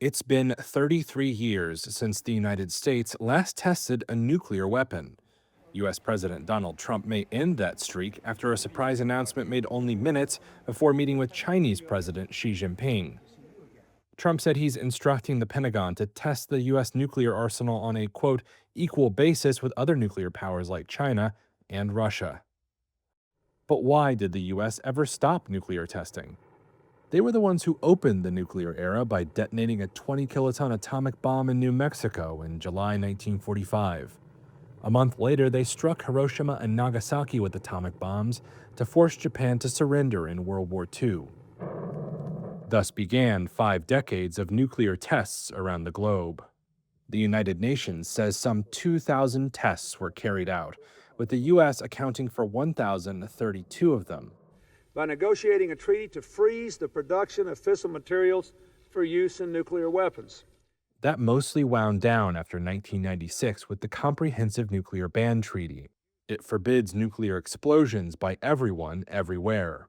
It's been 33 years since the United States last tested a nuclear weapon. U.S. President Donald Trump may end that streak after a surprise announcement made only minutes before meeting with Chinese President Xi Jinping. Trump said he's instructing the Pentagon to test the U.S. nuclear arsenal on a, quote, equal basis with other nuclear powers like China and Russia. But why did the U.S. ever stop nuclear testing? They were the ones who opened the nuclear era by detonating a 20-kiloton atomic bomb in New Mexico in July 1945. A month later, they struck Hiroshima and Nagasaki with atomic bombs to force Japan to surrender in World War II. Thus began 5 decades of nuclear tests around the globe. The United Nations says some 2,000 tests were carried out, with the U.S. accounting for 1,032 of them. By negotiating a treaty to freeze the production of fissile materials for use in nuclear weapons. That mostly wound down after 1996 with the Comprehensive Nuclear Ban Treaty. It forbids nuclear explosions by everyone, everywhere.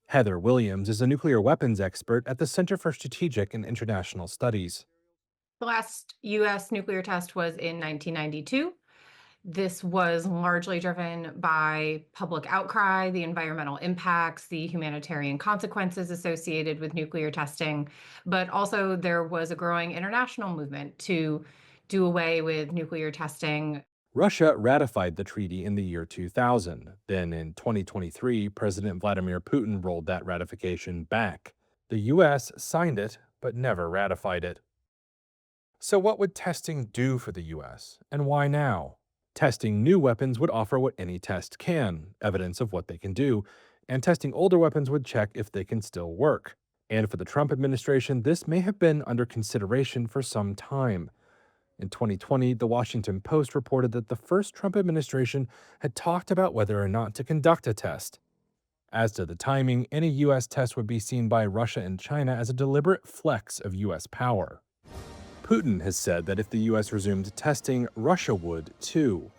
Heather Williams is a nuclear weapons expert at the Center for Strategic and International Studies. The last U.S. nuclear test was in 1992. This was largely driven by public outcry, the environmental impacts, the humanitarian consequences associated with nuclear testing, but also there was a growing international movement to do away with nuclear testing. Russia ratified the treaty in the year 2000. Then in 2023, President Vladimir Putin rolled that ratification back. The U.S. signed it, but never ratified it. So what would testing do for the U.S., and why now? Testing new weapons would offer what any test can, evidence of what they can do, and testing older weapons would check if they can still work. And for the Trump administration, this may have been under consideration for some time. In 2020, The Washington Post reported that the first Trump administration had talked about whether or not to conduct a test. As to the timing, any U.S. test would be seen by Russia and China as a deliberate flex of U.S. power. Putin has said that if the U.S. resumed testing, Russia would too.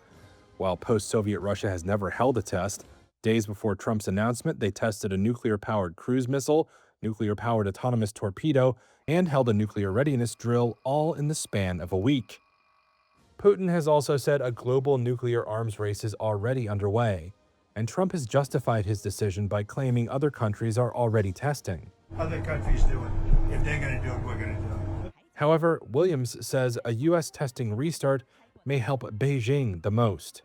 While post-Soviet Russia has never held a test, days before Trump's announcement, they tested a nuclear-powered cruise missile, nuclear-powered autonomous torpedo, and held a nuclear readiness drill, all in the span of a week. Putin has also said a global nuclear arms race is already underway, and Trump has justified his decision by claiming other countries are already testing. Other countries do it. If they're going to do it, we're going to do it. However, Williams says a U.S. testing restart may help Beijing the most.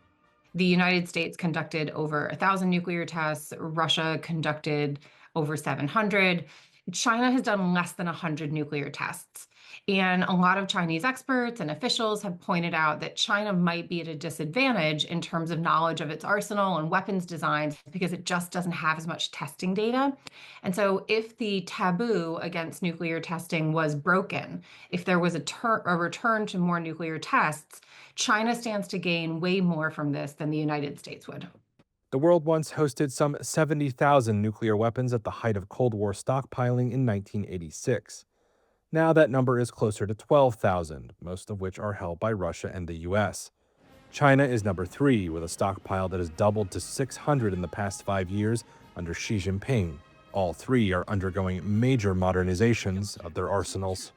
The United States conducted over 1,000 nuclear tests. Russia conducted over 700. China has done less than 100 nuclear tests. And a lot of Chinese experts and officials have pointed out that China might be at a disadvantage in terms of knowledge of its arsenal and weapons designs because it just doesn't have as much testing data. And so if the taboo against nuclear testing was broken, if there was a return to more nuclear tests, China stands to gain way more from this than the United States would. The world once hosted some 70,000 nuclear weapons at the height of Cold War stockpiling in 1986. Now that number is closer to 12,000, most of which are held by Russia and the U.S. China is number 3, with a stockpile that has doubled to 600 in the past 5 years under Xi Jinping. All three are undergoing major modernizations of their arsenals.